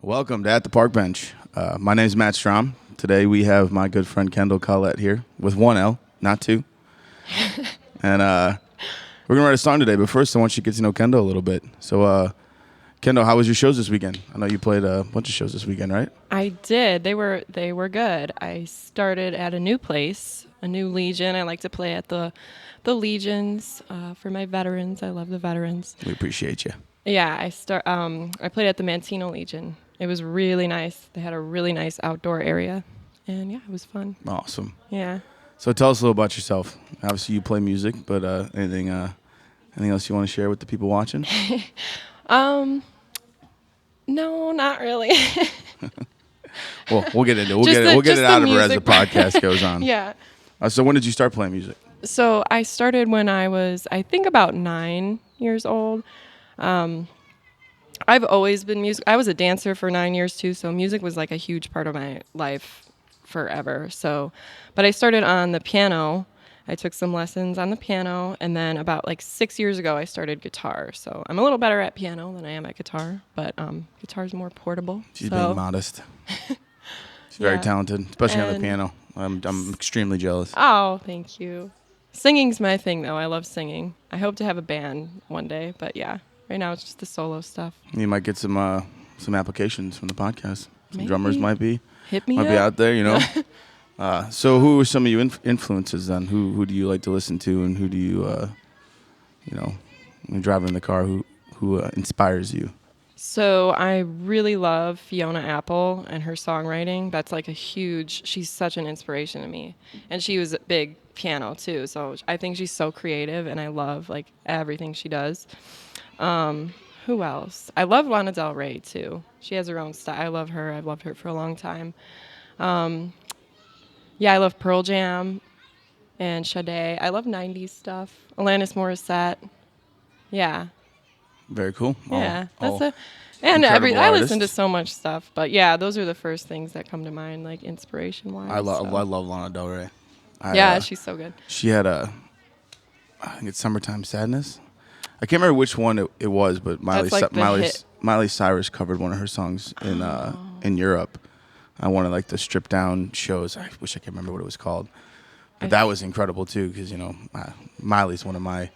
Welcome to At the Park Bench. My name is Matt Strom. Today we have my good friend Kendall Colette here with one L, not two. And we're going to write a song today, but first I want you to get to know Kendall a little bit. So, Kendall, how was your shows this weekend? I know you played a bunch of shows this weekend, right? I did. They were good. I started at a new place, a new Legion. I like to play at the Legions for my veterans. I love the veterans. We appreciate you. Yeah, I played at the Mantino Legion. It was really nice. They had a really nice outdoor area, and yeah, it was fun. Awesome. Yeah. So tell us a little about yourself. Obviously, you play music, but anything else you want to share with the people watching? No, not really. Well, we'll get into it. We'll get it out of her as the podcast goes on. Yeah. So when did you start playing music? So I started when I was, I think, about 9 years old. I've always been music. I was a dancer for 9 years too, so music was like a huge part of my life forever. But I started on the piano. I took some lessons on the piano, and then about like 6 years ago, I started guitar. So I'm a little better at piano than I am at guitar, but guitar's more portable. She's being modest. She's very talented, especially on the piano. I'm extremely jealous. Oh, thank you. Singing's my thing, though. I love singing. I hope to have a band one day, but yeah, right now it's just the solo stuff. You might get some applications from the podcast. Some Maybe. Drummers might be be out there, you know. So who are some of your influences then? Who do you like to listen to, and who do you, when you're driving in the car, who inspires you? So I really love Fiona Apple and her songwriting. That's like she's such an inspiration to me. And she was a big piano too. So I think she's so creative, and I love like everything she does. Who else? I love Lana Del Rey too. She has her own style. I love her. I've loved her for a long time. I love Pearl Jam and Sade. I love 90s stuff. Alanis Morissette. Yeah. Very cool. Yeah, I listen to so much stuff, but yeah, those are the first things that come to mind, like inspiration-wise. I love Lana Del Rey. She's so good. She had I think it's Summertime Sadness. I can't remember which one it was, but Miley Cyrus covered one of her songs in Europe. One of like the stripped down shows. I wish I could remember what it was called, but that was incredible too, because Miley's one of my.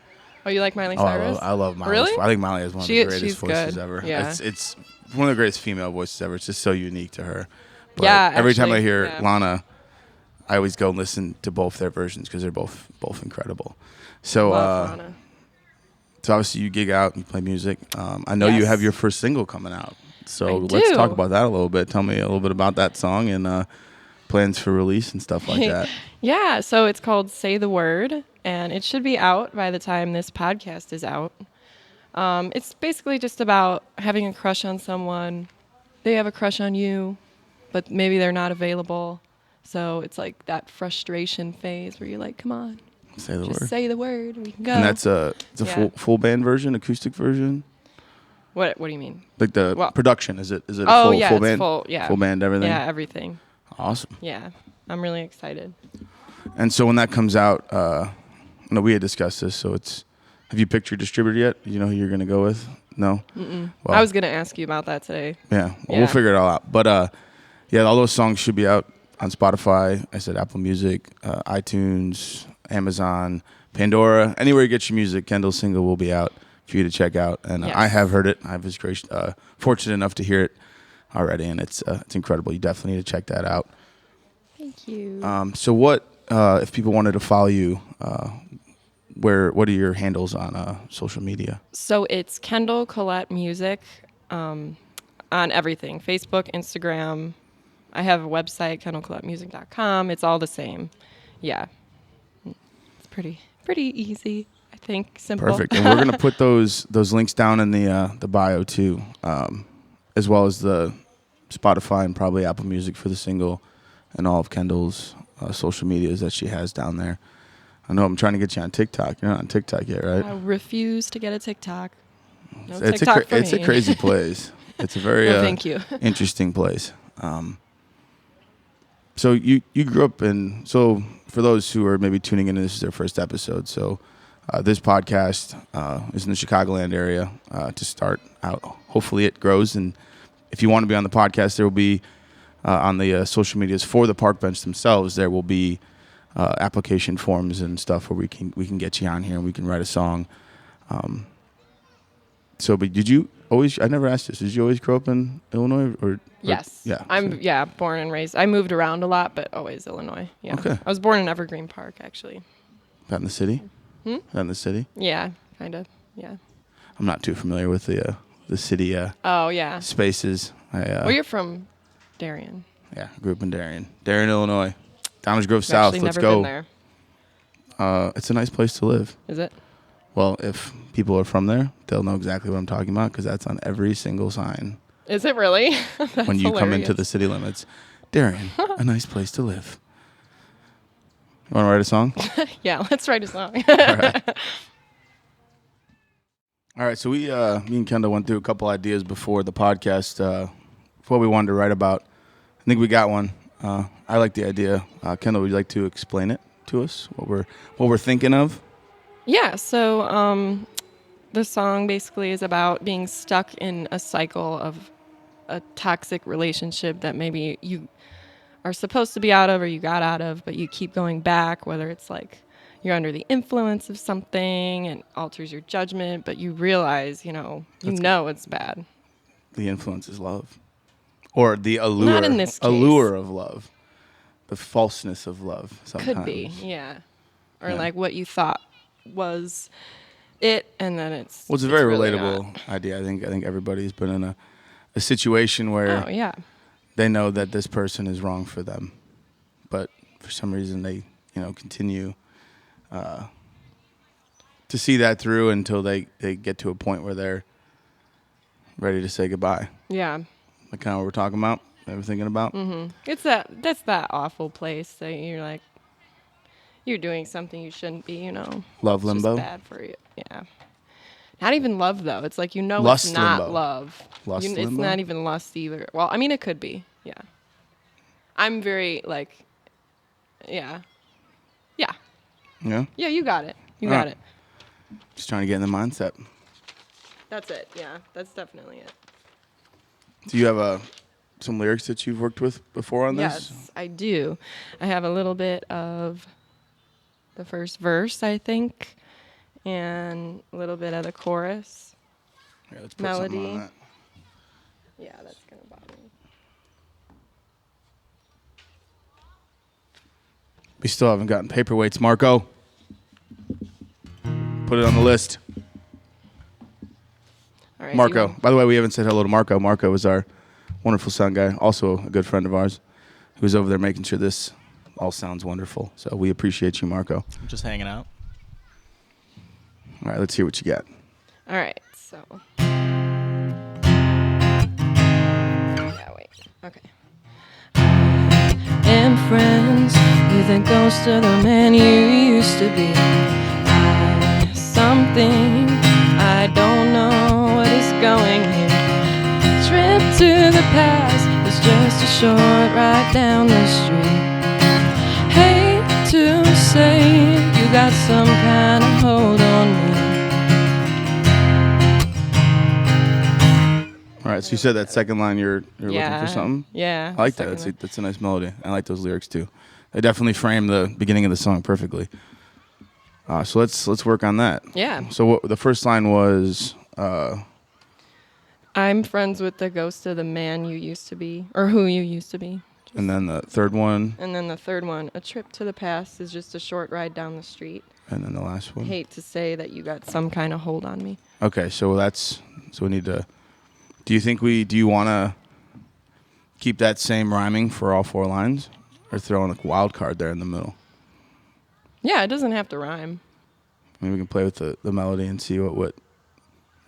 Oh, you like Miley Cyrus? I love Miley. Really? I think Miley is one of the greatest voices good. ever. Yeah. It's one of the greatest female voices ever. It's just so unique to her. But every time I hear Lana, I always go and listen to both their versions because they're both incredible. So, love Lana. So obviously you gig out and you play music. I know you have your first single coming out. So let's talk about that a little bit. Tell me a little bit about that song and plans for release and stuff like that. Yeah, so it's called Say the Word, and it should be out by the time this podcast is out. It's basically just about having a crush on someone. They have a crush on you, but maybe they're not available. So it's like that frustration phase where you're like, come on. Say the word. Just say the word. We can go. And that's it's a full band version, acoustic version? What do you mean? Like the production, is it a full band? Full band, everything? Yeah, everything. Awesome. Yeah, I'm really excited. And so when that comes out, we had discussed this, so have you picked your distributor yet? Do you know who you're going to go with? No? Mm-mm. Well, I was going to ask you about that today. Yeah, we'll figure it all out. But all those songs should be out on Spotify. I said Apple Music, iTunes, Amazon, Pandora. Anywhere you get your music, Kendall's single will be out for you to check out. And I have heard it. I was fortunate enough to hear it already, and it's incredible. You definitely need to check that out. Thank you. So what if people wanted to follow you? What are your handles on social media? So it's Kendall Colette Music on everything: Facebook, Instagram. I have a website, kendallcolettemusic.com. It's all the same. Yeah, it's pretty easy. I think simple. Perfect. And we're gonna put those links down in the bio too, as well as the Spotify and probably Apple Music for the single, and all of Kendall's social medias that she has down there. I know I'm trying to get you on TikTok. You're not on TikTok yet, right? I refuse to get a TikTok. No it's TikTok for me. It's a crazy place. It's a very thank you. interesting place. So you grew up in. So for those who are maybe tuning in, this is their first episode. So this podcast is in the Chicagoland area to start out. Hopefully it grows and if you want to be on the podcast, there will be on the social medias for the Park Bench themselves. There will be application forms and stuff where we can get you on here and we can write a song. But did you always? I never asked this. Did you always grow up in Illinois or Yes. yeah. I'm born and raised. I moved around a lot, but always Illinois. Yeah. Okay. I was born in Evergreen Park, actually. Out in the city? Out in the city? Yeah, kind of. Yeah. I'm not too familiar with the city Oh, yeah. spaces. Well, you're from Darien. Yeah, grew up in Darien, Illinois. Downers Grove South. Actually, Let's never go. been there. It's a nice place to live. Is it? Well, if people are from there, they'll know exactly what I'm talking about because that's on every single sign. Is it really? When you come into the city limits. Darien, a nice place to live. You want to write a song? Yeah, let's write a song. All right, so me and Kendall went through a couple ideas before the podcast, what we wanted to write about. I think we got one. I like the idea. Kendall, would you like to explain it to us? What we're thinking of? Yeah, so the song basically is about being stuck in a cycle of a toxic relationship that maybe you are supposed to be out of or you got out of, but you keep going back, whether it's like you're under the influence of something and alters your judgment, but you realize, it's bad. The influence is love. Or the allure. Not in this case. Allure of love. The falseness of love sometimes. Could be, yeah. Or like what you thought was it, and then it's... Well, it's a very really relatable idea. I think everybody's been in a situation where they know that this person is wrong for them, but for some reason they continue to see that through until they get to a point where they're ready to say goodbye. Yeah. Like kind of what we're talking about, that we're thinking about. Mm-hmm. That's that awful place that you're like, you're doing something you shouldn't be, Love limbo. It's just bad for you. Yeah. Not even love though. It's like lust it's not limbo. love. Lust It's limbo? not even lust either. Well, I mean it could be. Yeah. I'm very yeah. Yeah. Yeah. Yeah, you got it. You All got right. it. Just trying to get in the mindset. That's it. Yeah, that's definitely it. Do you have some lyrics that you've worked with before on this? Yes, I do. I have a little bit of the first verse, I think, and a little bit of the chorus. Yeah, let's put melody. something on that. Yeah, that's going to bother me. We still haven't gotten paperweights, Marco. Put it on the list. All right, Marco. By the way, we haven't said hello to Marco. Marco is our wonderful sound guy, also a good friend of ours, who's over there making sure this all sounds wonderful. So we appreciate you, Marco. I'm just hanging out. All right, let's hear what you got. All right, so. Yeah, wait. Okay. I am friends with a ghost of the man you used to be. Something I don't know what is going here. Trip to the past is just a short ride down the street. Hate to say you got some kind of hold on me. All right, so you said that second line you're looking for something? Yeah. I like that. That's a nice melody. I like those lyrics too. They definitely frame the beginning of the song perfectly. So let's work on that. Yeah. So the first line was I'm friends with the ghost of the man you used to be, or who you used to be. and then the third one, And then the third one, a trip to the past is just a short ride down the street. and then the last one. Hate to say that you got some kind of hold on me. Okay, so we need to. Do you want to keep that same rhyming for all four lines, or throw in a wild card there in the middle? Yeah, it doesn't have to rhyme. Maybe we can play with the melody and see what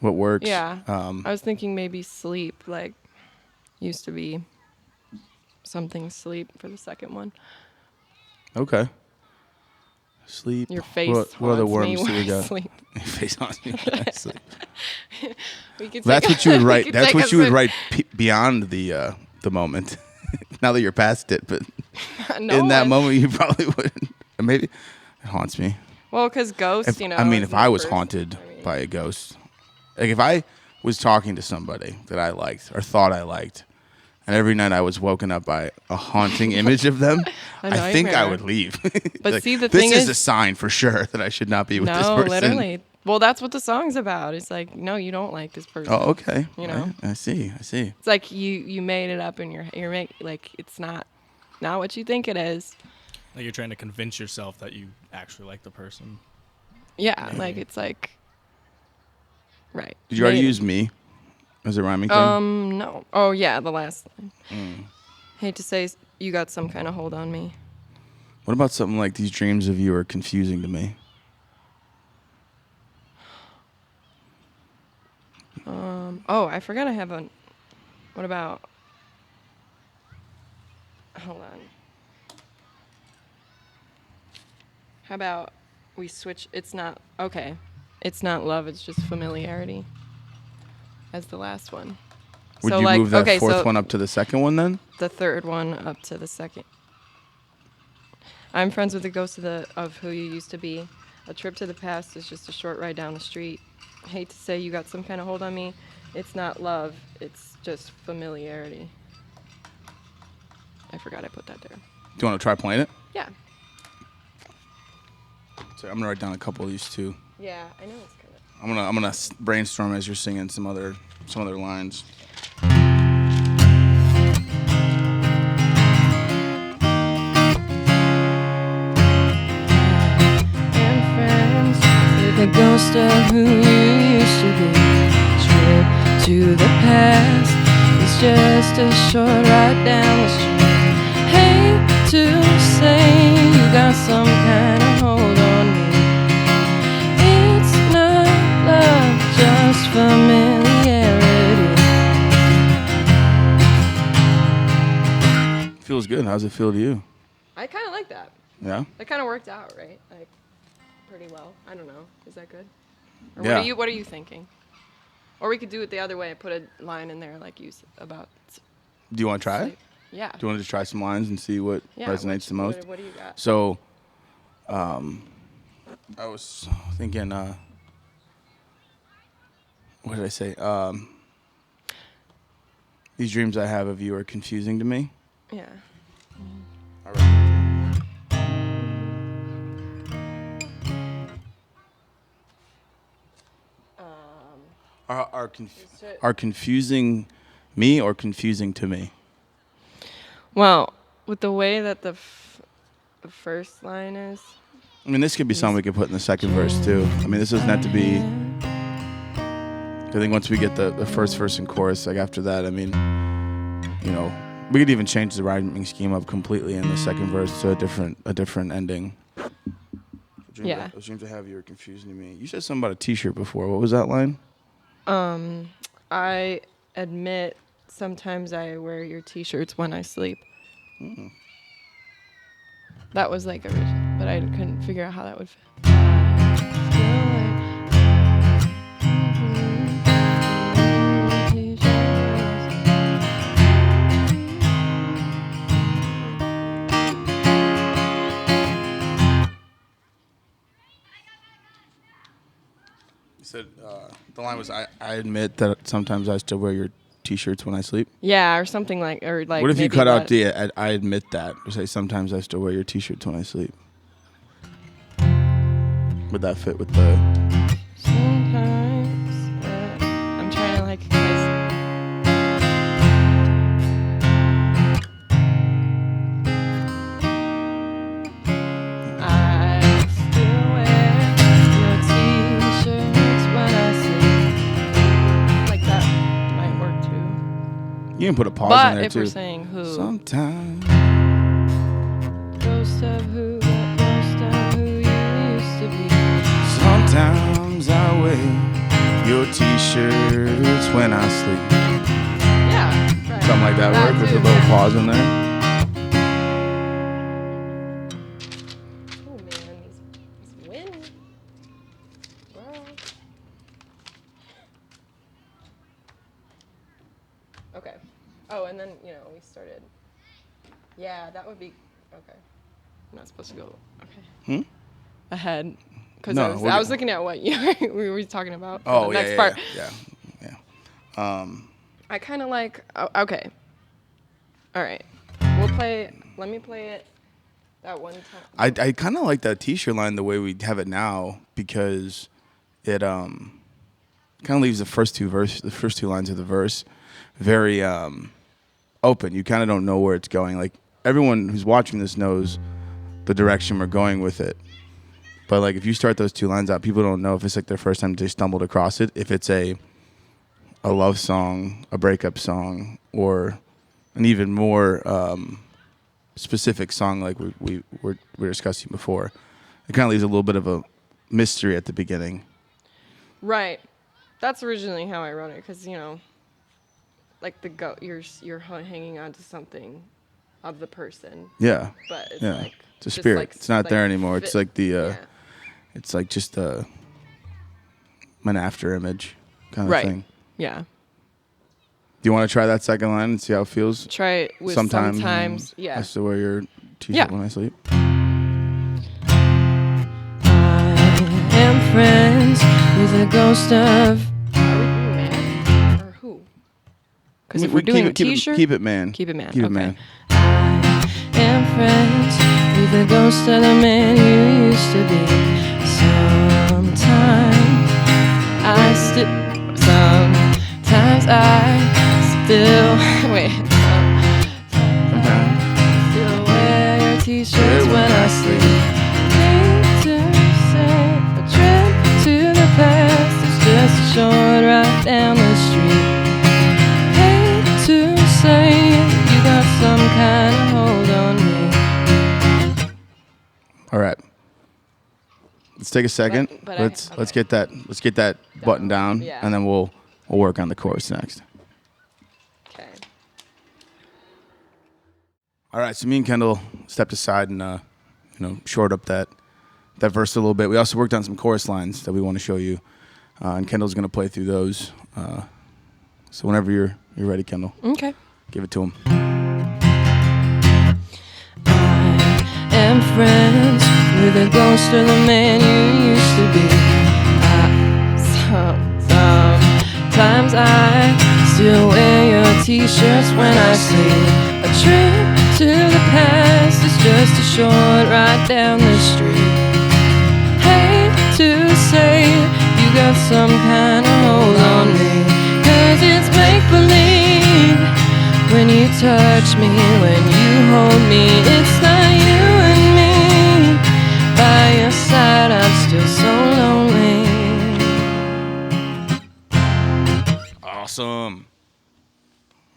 works. Yeah. I was thinking maybe sleep, like used to be something sleep for the second one. Okay. Sleep. Your face What other haunts me worms do we when I got? sleep. Your face haunts me when I sleep. That's What you would write. That's what you would write beyond the moment. Now that you're past it, but in that moment you probably wouldn't. Maybe it haunts me. Well, because ghosts, If I was haunted by a ghost, like if I was talking to somebody that I liked or thought I liked, and every night I was woken up by a haunting image of them, I think I would leave. But like, see, the this thing is is a sign for sure that I should not be with this no, person. literally. Well, that's what the song's about. It's like, no, you don't like this person. Oh, okay. You know, I see. it's like you made it up in your like it's not what you think it is. Like you're trying to convince yourself that you actually like the person. Yeah, Maybe. like it's like, right. Did you already use me as a rhyming thing? No. Oh yeah, the last line. Hate to say you got some kind of hold on me. What about something like these dreams of you are confusing to me? Oh, I forgot I have a. What about? Hold on. How about we switch? It's not okay. It's not love. It's just familiarity. As the last one. Would so you like, move that okay, fourth so one up to the second one then? the third one up to the second. I'm friends with the ghost of who you used to be. A trip to the past is just a short ride down the street. Hate to say you got some kind of hold on me. It's not love. It's just familiarity. I forgot I put that there. Do you want to try playing it? Yeah. So I'm gonna write down a couple of these too. Yeah, I know it's kind of. I'm gonna brainstorm as you're singing some other lines. The ghost of who you used to be. Trip to the past. It's just a short ride down the street. Hate to say you got some kind of hold on me. It's not love, just familiarity. Feels good. How's it feel to you? I kind of like that. Yeah. That kind of worked out, right? Like pretty well. I don't know. Is that good? Or Yeah. What are you thinking? Or we could do it the other way. Put a line in there like you about. Do you want to try it? sleep. Yeah. Do you want to just try some lines and see what resonates the most? What do you got? So, I was thinking, what did I say? These dreams I have of you are confusing to me. Yeah. All right. Are confusing me or confusing to me? Well, with the way that the first line is. I mean, this could be something we could put in the second verse too. I mean, this doesn't have to be. I think once we get the first verse and chorus, like after that, I mean, you know, we could even change the rhyming scheme up completely in the second verse to a different ending. Yeah. Those dreams I have you are confusing to me. You said something about a T-shirt before. What was that line? I admit sometimes I wear your T-shirts when I sleep. That was like original, but I couldn't figure out how that would fit. You said the line was, I admit that sometimes I still wear your T-shirts when I sleep. Yeah, or something like, or like. What if you maybe cut out the I admit that? Say sometimes I still wear your T-shirts when I sleep. Would that fit with the? Sometimes I'm trying to like. I still wear your T-shirts when I sleep. Like that might work too. You can put a pause in But there if too. we're saying who, Sometimes. ghost of who you used to be. Sometimes I wear your T-shirts when I sleep. Yeah, right. Something like that work with a too, little yeah. pause in there. Oh man, this wind. Wow. Okay. Oh, and then we started. Yeah, that would be okay. I'm not supposed to go. Okay. Ahead, because No, I was looking at what we were talking about. For the next part. Yeah. I kind of like. Oh, okay. All right. Let me play it that one time. I kind of like that T-shirt line the way we have it now because it kind of leaves the first two lines of the verse very open. You kind of don't know where it's going. Like everyone who's watching this knows the direction we're going with it. But like if you start those two lines out, people don't know if it's like their first time they stumbled across it, if it's a love song, a breakup song, or an even more specific song like we were discussing before. It kind of leaves a little bit of a mystery at the beginning. Right. That's originally how I wrote it, because like you're hanging on to something of the person. Yeah. But it's yeah. like It's a just spirit. like, It's not like there anymore. It's like the yeah. it's like just an after image kind of Right. thing. Yeah. Do you want to try that second line and see how it feels? Try it with sometimes. Yeah. I still wear your t-shirt Yeah. when I sleep. I am friends with a ghost of. Are we doing man or who? Because if we're doing a t-shirt, keep it man. Keep it man. Keep it Okay. man. I am friends with the ghost of the man you used to be. Sometimes I still wait. Sometimes I still wear your t-shirts when I sleep. Need to say a trip to the past is just a short ride down the street. Hate to say it, you got some kind of hold on me. All right. Let's take a second. But let's get that button down, yeah. and then we'll work on the chorus next. Okay. All right. So me and Kendall stepped aside and shored up that verse a little bit. We also worked on some chorus lines that we want to show you, and Kendall's going to play through those. So whenever you're ready, Kendall. Okay. Give it to him. I am friends with the ghost of the man you used to be. Sometimes I still wear your t-shirts when I sleep. A trip to the past is just a short ride down the street. Hate to say it, you got some kind of hold on me. 'Cause it's make-believe when you touch me, when you hold me. It's not you and me. By your side, I'm still so lonely. Awesome.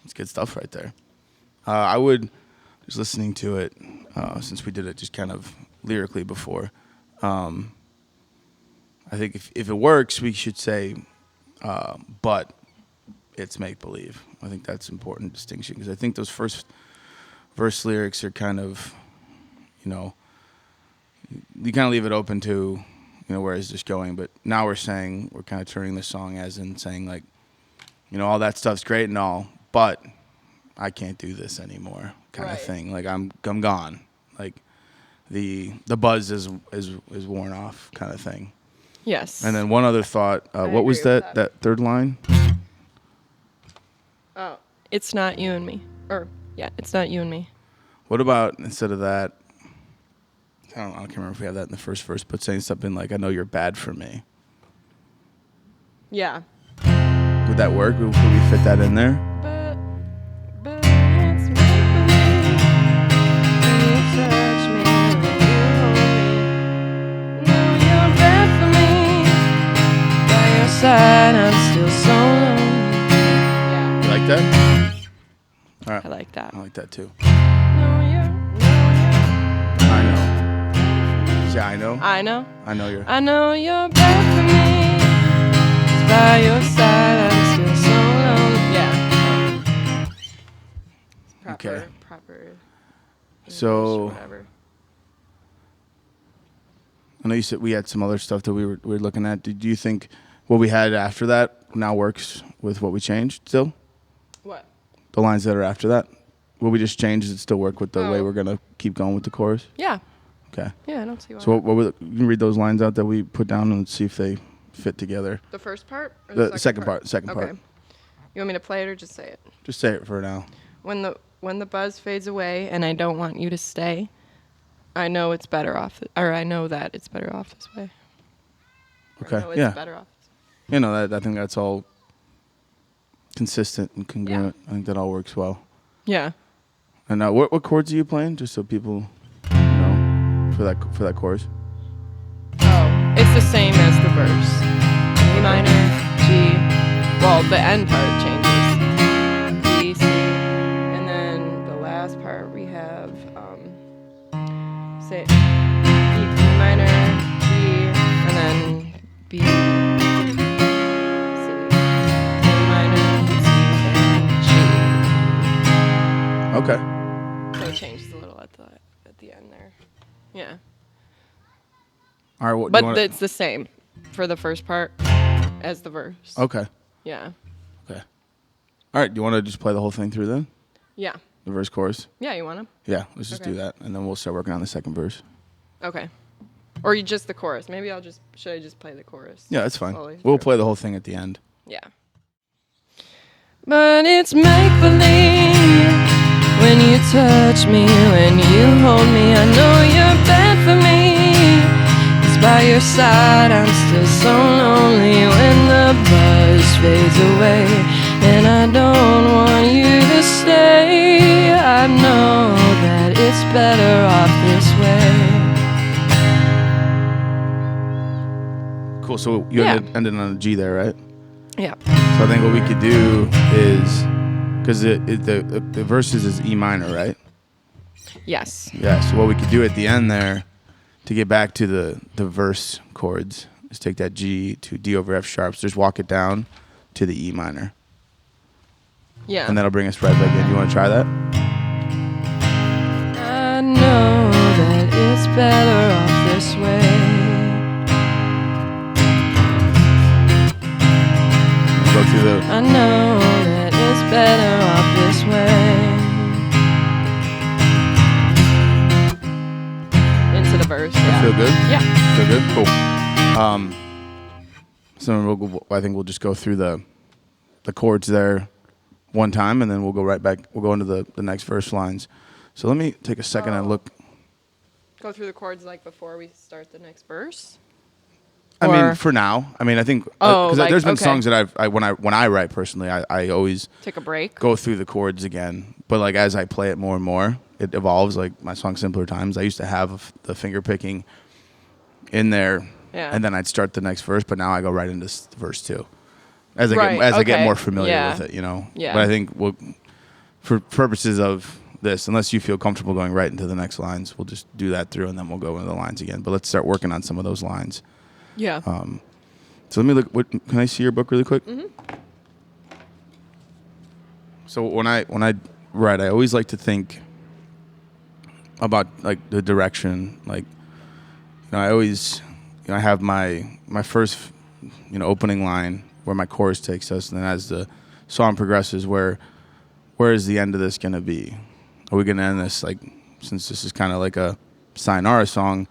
That's good stuff right there. I would, just listening to it, since we did it just kind of lyrically before, I think if it works, we should say, but it's make-believe. I think that's an important distinction, because I think those first verse lyrics are kind of, you kind of leave it open to, where is this going? But now we're kind of turning the song as in saying, like, all that stuff's great and all, but I can't do this anymore, kind of thing. Like I'm gone. Like the buzz is worn off, kind of thing. Yes. And then one other thought. What was that third line? Oh, it's not you and me. It's not you and me. What about instead of that? I can't remember if we have that in the first verse, but saying something like, "I know you're bad for me." Yeah. Would that work? Could we fit that in there? But it's make-believe when you touch me, when you hold me. No, you're bad for me. By your side, I'm still so lonely. Yeah. You like that? All right. I like that. I like that too. No, you're. I know. Yeah, I know. I know. I know you're. I know you're bad for me. 'Cause by your side, I'm still so lonely. Yeah. Okay. Proper. So Whatever. I know you said we had some other stuff that we were looking at. Do you think what we had after that now works with what we changed still? What? The lines that are after that? What we just changed, does it still work with the way Oh. we're going to keep going with the chorus? Yeah. Okay. Yeah, I don't see why. So you can read those lines out that we put down and see if they fit together. The first part? Or The second part. Second part. You want me to play it or just say it? Just say it for now. When the buzz fades away and I don't want you to stay, I know it's better off, or I know that it's better off this way. Okay. I know it's Yeah. better off. You know, I think that's all consistent and congruent. I think that all works well. Yeah. And what chords are you playing, just so people know for that chorus? Oh, it's the same as the verse. A minor, G. Well, the end part changes. B, C, and then the last part we have say E minor, G, and then B, C, A minor, C, and G. Okay. So it changes a little at the end there. Yeah. All right. But it's the same for the first part as the verse. Okay. Yeah. Okay. All right. Do you want to just play the whole thing through then? Yeah. The verse, chorus? Yeah, you want to? Yeah. Let's just Okay. do that, and then we'll start working on the second verse. Okay. Or you just the chorus. Maybe should I just play the chorus? Yeah, that's fine. Slowly We'll through. play the whole thing at the end. Yeah. But it's make-believe when you touch me, when you hold me. I know you're bad for me. 'Cause by your side I'm still so lonely when the buzz fades away. And I don't want you to stay. I know that it's better off this way. Cool. So you Yeah. ended on a G there, right? Yeah. So I think what we could do is, because the verses is E minor, right? Yes. Yeah. So what we could do at the end there, to get back to the verse chords, is take that G to D over F sharps, just walk it down to the E minor, Yeah. and that'll bring us right back in. You want to try that? I know that it's better off this way. Go through the. I know that it's better off this way. Into the verse. Yeah. Feel good? Yeah. Feel good? Cool. So I think we'll just go through the chords there one time, and then we'll go right back. We'll go into the next verse lines. So let me take a second and look. Go through the chords like before we start the next verse. I mean, Or- for now. I mean, I think Oh, because like, there's been okay. songs that when I write personally, I always Take a break. go through the chords again. But like as I play it more and more, it evolves. Like my song "Simpler Times," I used to have the finger picking in there, Yeah. and then I'd start the next verse. But now I go right into verse 2 as I Right, I get okay. more familiar Yeah. with it. You know. Yeah. But I think for purposes of this, unless you feel comfortable going right into the next lines, we'll just do that through, and then we'll go into the lines again. But let's start working on some of those lines. Yeah. So let me look. Can I see your book really quick? Mm-hmm. So when I write, I always like to think about like the direction. Like, I always, I have my first, opening line where my chorus takes us, and then as the song progresses, where is the end of this gonna be? Are we gonna end this like, since this is kind of like a sayonara song?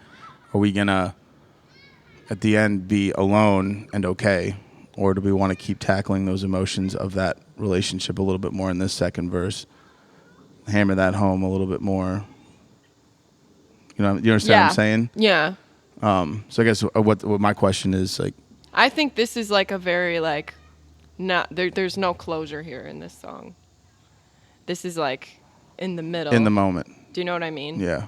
Are we gonna at the end be alone and okay, or do we want to keep tackling those emotions of that relationship a little bit more in this second verse, hammer that home a little bit more? You understand what I'm saying? Yeah. So I guess what my question is, like, I think this is like a very like not there's no closure here in this song. This is like in the middle. in the moment. Do you know what I mean? Yeah.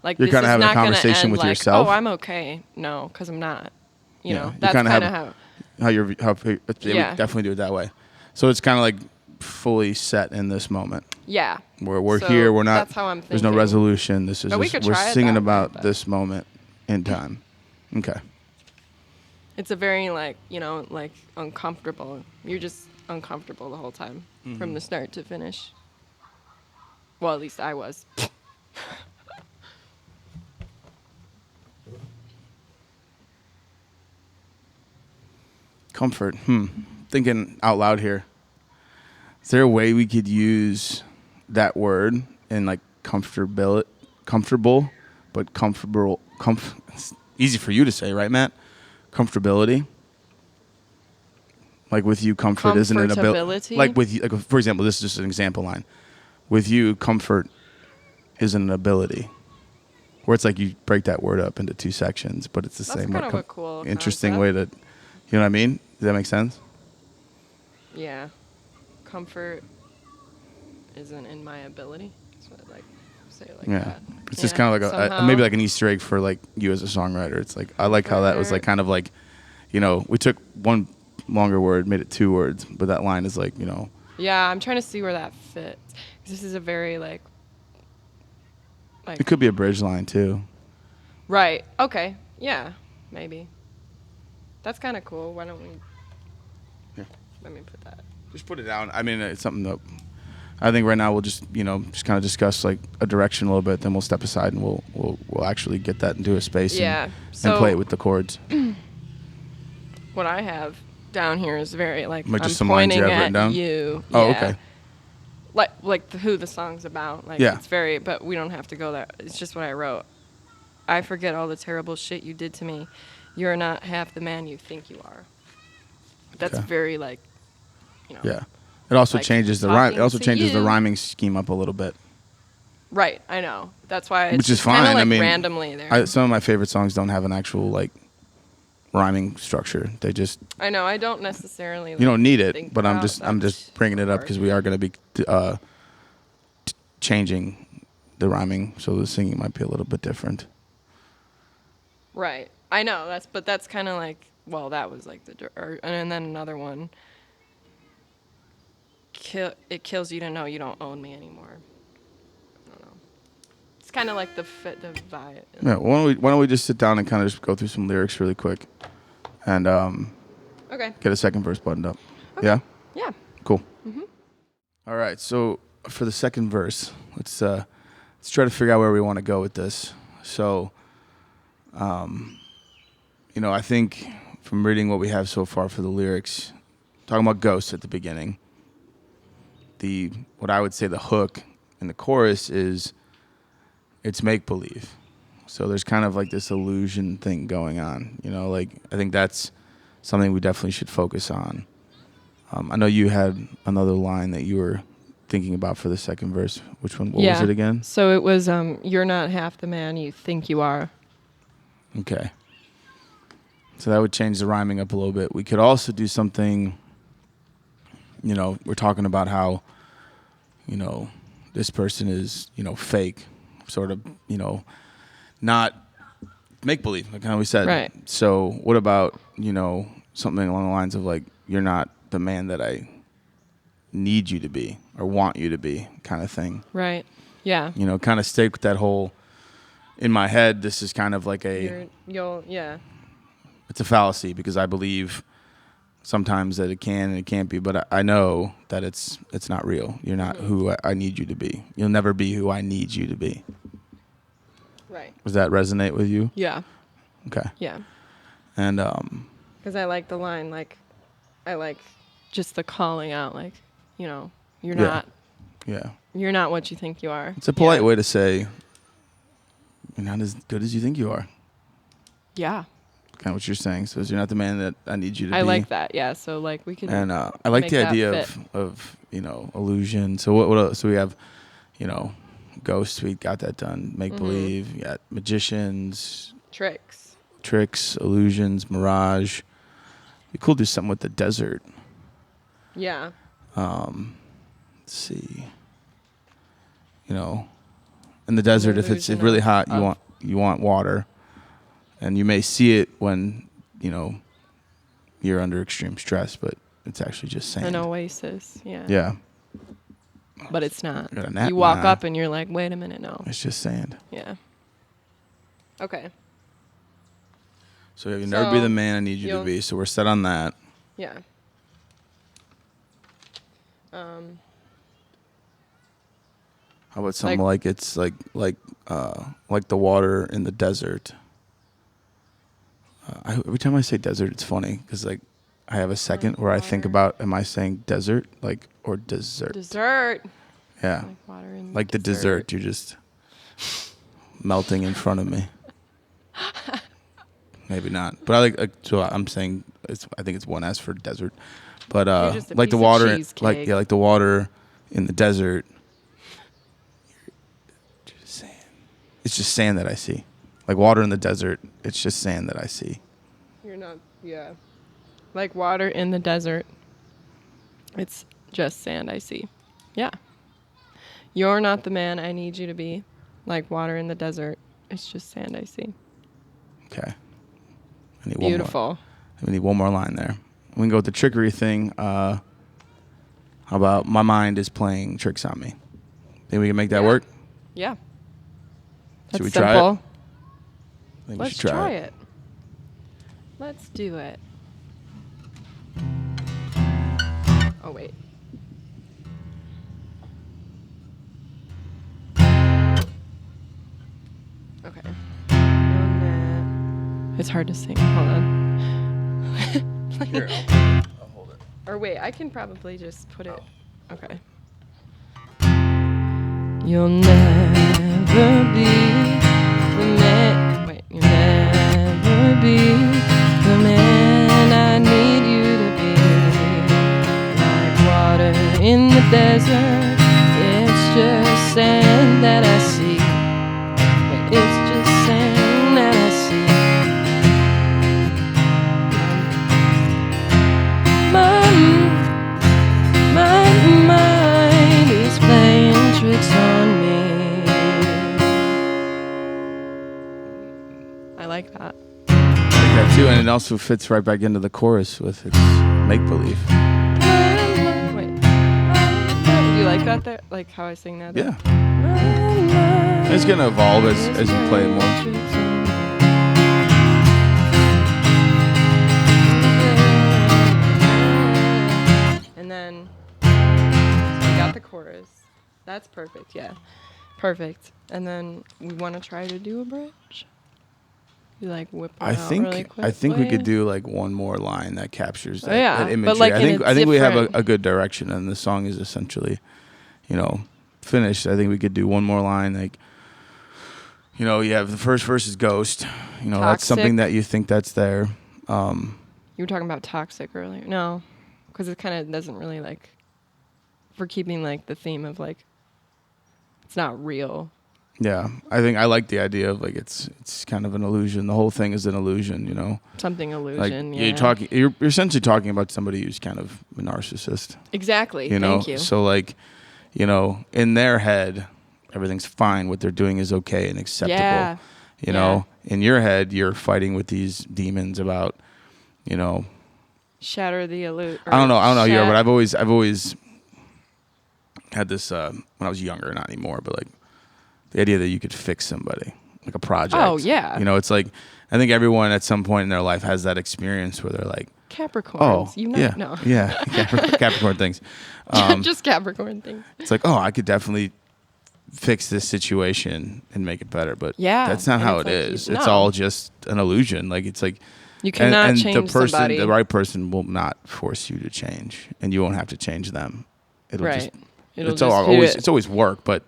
Like You're this kinda is having a not gonna conversation end with like, yourself? Oh, I'm okay. No, because I'm not. You Yeah. know, You that's kinda kind have- of how. We Yeah. definitely do it that way. So it's kind of like fully set in this moment. Yeah. We're So here. We're not. that's how I'm There's no thinking. resolution. This is But we just, could we're try it singing that way, about but- this moment in time. Okay. It's a very like like uncomfortable. You're just uncomfortable the whole time from the start to finish. Well, at least I was. Comfort. Thinking out loud here. Is there a way we could use that word in like comfortable, but comfortable? It's easy for you to say, right, Matt? Comfortability. Like with you, comfort isn't an ability. Comfortability? Like with you, like for example, this is just an example line. With you, comfort isn't an ability. Where it's like you break that word up into two sections, but it's the That's same kind word. of a cool Interesting concept. way to, you know what I mean? Does that make sense? Yeah. Comfort isn't in my ability. So I like say it like Yeah. that. It's just kind of like somehow. maybe like an Easter egg for like you as a songwriter. It's like I like how that was like kind of like, you know, we took one longer word, made it two words, but that line is like, you know. Yeah, I'm trying to see where that fits. This is a very like It could be a bridge line too. right. Okay. Yeah. Maybe. That's kind of cool. Why don't we? Yeah. Let me put that. Just put it down. I mean, it's something that I think right now we'll just, you know, just kind of discuss like a direction a little bit. Then we'll step aside and we'll actually get that into a space. Yeah. And play it with the chords. What I have down here is very like Just I'm some lines pointing you have at written down? you. Oh, Yeah. okay. Like who the song's about. Like Yeah. it's very, but we don't have to go there. It's just what I wrote. I forget all the terrible shit you did to me. You're not half the man you think you are. That's Okay. very like, you know. Yeah. It also like changes the rhyme. It talking also to changes the you. rhyming scheme up a little bit, Right, I know. That's why it's which is just kinda fine. like I mean, randomly there. some of my favorite songs don't have an actual like rhyming structure. They just I know. I don't necessarily. you don't need it, think but I'm about just that bringing it up part. because we are going to be changing the rhyming, so the singing might be a little bit different. Right. I know. That's kind of like. Well, that was like and then another one. It kills you to know you don't own me anymore. I don't know. It's kind of like the vibe. Yeah. Why don't we just sit down and kind of just go through some lyrics really quick, and Okay. get a second verse buttoned up. Okay. Yeah. Yeah. Cool. All right. So for the second verse, let's try to figure out where we want to go with this. So, you know, I think from reading what we have so far for the lyrics, talking about ghosts at the beginning, what I would say the hook in the chorus is it's make believe. So there's kind of like this illusion thing going on. You know, like I think that's something we definitely should focus on. I know you had another line that you were thinking about for the second verse. Which one? What was it again? So it was you're not half the man you think you are. Okay. So that would change the rhyming up a little bit. We could also do something, you know, we're talking about how, you know, this person is, you know, fake, sort of, you know, not make believe, like how we said. Right. So what about, you know, something along the lines of like, you're not the man that I need you to be or want you to be kind of thing. Right. Yeah. You know, kind of stick with that whole, in my head, this is kind of like Yeah. it's a fallacy because I believe sometimes that it can and it can't be, but I know that it's not real. You're not who I need you to be. You'll never be who I need you to be. Right. Does that resonate with you? Yeah. Okay. Yeah. And Because I like the line, like, I like just the calling out, like, you know, you're not what you think you are. it's a polite way to say you're not as good as you think you are. Yeah. Kind of what you're saying. So you're not the man that I need you to be. I like that. Yeah. So like we could. And I like make the that idea fit. of you know, illusion. So what else? So we have, you know, ghosts. We got that done. Make believe. You got magicians, Tricks. illusions, mirage. Be cool to do something with the desert. Yeah. Let's see. You know, in the desert, if it's Illusion really of- hot, of- you want water, and you may see it when you know you're under extreme stress, but it's actually just sand. An oasis. Yeah. Yeah, But it's not. Got a nap You walk now. up and you're like, wait a minute, no. it's just sand. Yeah. Okay. So you'll never be So, the man I need you to you'll- be. So we're set on that. Yeah. How about something like it's like the water in the desert? Every time I say desert, it's funny because like I have a second where I think about, am I saying desert or dessert? Dessert. Yeah, Like water in like the dessert. You're just melting in front of me. Maybe not, but I like so I'm saying I think it's one S for desert, But You're just a like the piece of water, cheesecake. like the water in the desert. Just sand. It's just sand that I see. Like water in the desert. It's just sand that I see. You're not, yeah. Like water in the desert. It's just sand I see. Yeah. You're not the man I need you to be. Like water in the desert. It's just sand I see. Okay. I need Beautiful. One more. We need one more line there. We can go with the trickery thing. How about my mind is playing tricks on me? Think we can make that work? Yeah. Should That's we try simple. it? I think we Let's should try it. Let's do it. Oh, wait. Okay. It's hard to sing. Hold on. Here, I'll hold it. Or wait, I can probably just put it. Okay. You'll never be the man. Wait, you'll never be the man I need you to be. Like water in the desert, it's just sand that I see. Wait, it's just sand that I see. My mind is playing tricks on me. I like that. That too, and it also fits right back into the chorus with its make believe. Wait. Do you like that there? Like how I sing that? Yeah. It's gonna evolve as you play it more. And then so we got the chorus. That's perfect, yeah. Perfect. And then we want to try to do a bridge. You like whip one out really quick. I think we could do like one more line that captures that, yeah, that imagery. but like I think we have different- a good direction, and the song is essentially, finished. I think we could do one more line. Like, you have the first verse is ghost. That's something Toxic. that you think that's there. You were talking about toxic earlier. No, because it kind of doesn't really like. For keeping like the theme of like, it's not real. Yeah, I think I like the idea of like it's kind of an illusion. The whole thing is an illusion. Something Like illusion. Yeah. you're essentially talking about somebody who's kind of a narcissist. Exactly. You know, Thank you. so like, in their head, everything's fine. What they're doing is okay and acceptable. Yeah. You know, in your head, you're fighting with these demons about, Shatter the illusion. I don't know you, but I've always had this when I was younger, not anymore, but like the idea that you could fix somebody, like a project. Oh, yeah. It's like I think everyone at some point in their life has that experience where they're like, Capricorns. No. yeah, Capricorn things. Just Capricorn things. It's like, I could definitely fix this situation and make it better, but Yeah, that's not and how it's it like is. you- It's no. all just an illusion. Like it's like You cannot and change somebody. the right person will not force you to change, and you won't have to change them. It'll Right. just It'll it's just always fit. it's always work, but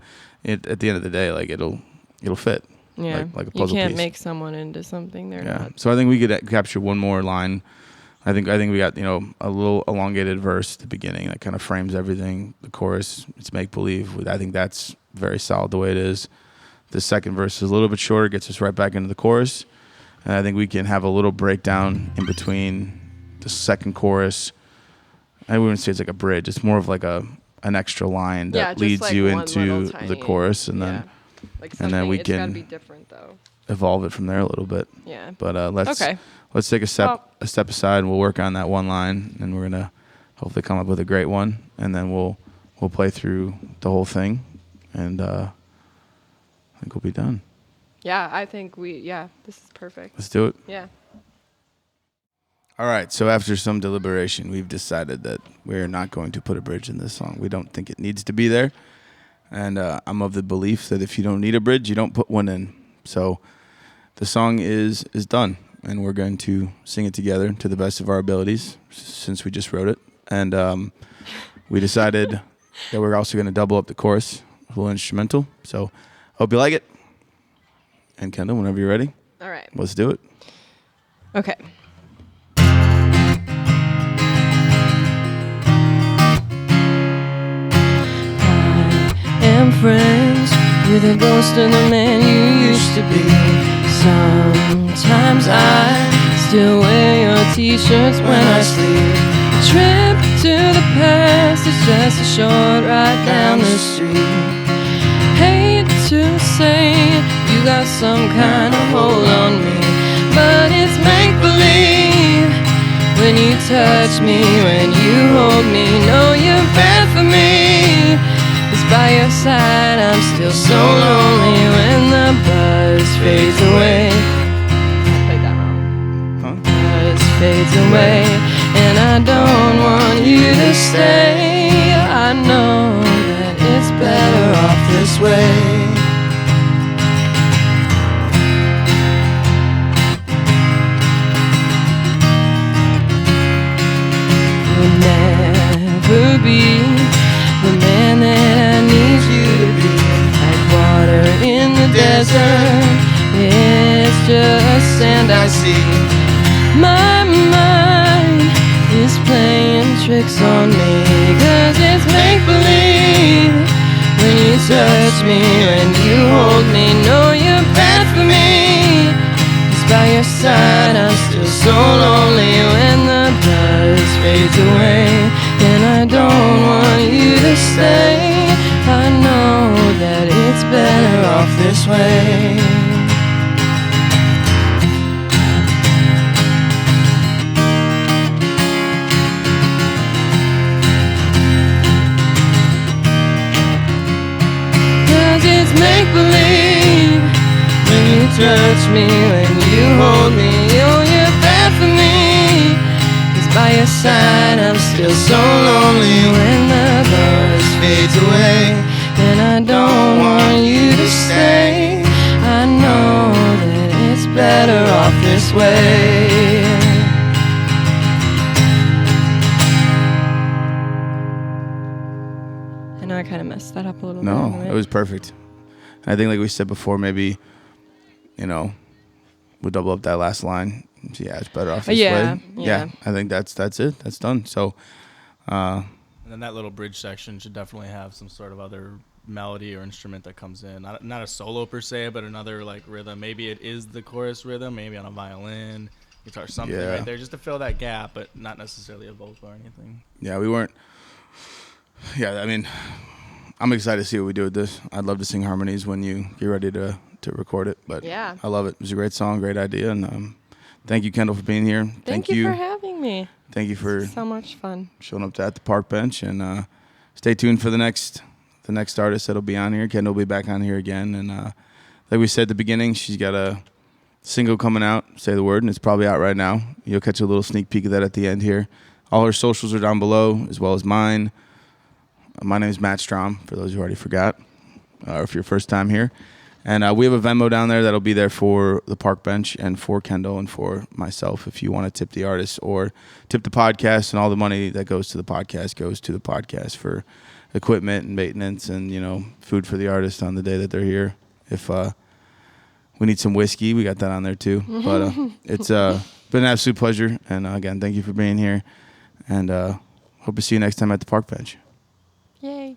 at the end of the day, like it'll fit. Yeah. like a you puzzle can't piece. make someone into something they're Yeah. not. So I think we could capture one more line. I think we got a little elongated verse at the beginning that kind of frames everything. The chorus, it's make believe. I think that's very solid the way it is. The second verse is a little bit shorter, gets us right back into the chorus, and I think we can have a little breakdown in between the second chorus. I wouldn't say it's like a bridge. It's more of like an extra line that just leads like you one into little the tiny- chorus, and then Like and then we it's gotta can- be different though. evolve it from there a little bit. Yeah. But let's Okay. let's take a step aside, and we'll work on that one line, and we're gonna hopefully come up with a great one, and then we'll play through the whole thing, and I think we'll be done. Yeah, I think this is perfect. Let's do it. Yeah. All right. So after some deliberation, we've decided that we're not going to put a bridge in this song. We don't think it needs to be there, and I'm of the belief that if you don't need a bridge, you don't put one in. So the song is done, and we're going to sing it together to the best of our abilities since we just wrote it. And we decided that we're also going to double up the chorus, a little instrumental. So hope you like it. And Kendall, whenever you're ready, All right. let's do it. Okay. friends. You're the ghost of the man you used to be. Sometimes I still wear your t-shirts when I sleep. A trip to the past is just a short ride down the street. Hate to say you got some kind of hold on me, but it's make-believe. When you touch me, when you hold me, know you're bad for me. 'Cause by your side I'm still so lonely when the buzz fades away. I played that wrong. Buzz fades away, and I don't want you to stay. I know that it's better off this way. You'll never be the man that I need you to be. Like water in the desert, it's just sand I see. My mind is playing tricks on me, 'cause it's make-believe. When you touch me, when you hold me, know you're bad for me. 'Cause by your side I'm still so lonely when the buzz fades away, and I don't want you to stay. I know that it's better off this way. It's make-believe. When you touch me, when you hold me, oh, you're bad for me. 'Cause by your side I'm still so lonely when the buzz fades away, and I don't want you to stay. I know that it's better off this way. I know I kind of messed that up a little bit. No, Right? it was perfect. I think, like we said before, maybe, we'll double up that last line. Yeah, it's better off this way. Yeah. I think that's it. That's done. So, And then that little bridge section should definitely have some sort of other melody or instrument that comes in. Not a solo per se, but another like rhythm. Maybe it is the chorus rhythm, maybe on a violin, guitar, something right there, just to fill that gap, but not necessarily a vocal or anything. yeah, we weren't. Yeah, I mean, I'm excited to see what we do with this. I'd love to sing harmonies when you get ready to record it. But Yeah. I love it. It was a great song, great idea, and thank you, Kendall, for being here. Thank you for having me. Thank you for so much fun. showing up at the park bench, and stay tuned for the next artist that'll be on here. Kendall will be back on here again, and like we said at the beginning, she's got a single coming out, Say the Word, and it's probably out right now. You'll catch a little sneak peek of that at the end here. All her socials are down below, as well as mine. My name is Matt Strom, for those who already forgot, or if you're first time here. And we have a Venmo down there that'll be there for the park bench and for Kendall and for myself if you want to tip the artist or tip the podcast, and all the money that goes to the podcast goes to the podcast for equipment and maintenance and, food for the artist on the day that they're here. If we need some whiskey, we got that on there too. But it's been an absolute pleasure. And again, thank you for being here. And hope to see you next time at the park bench. Yay.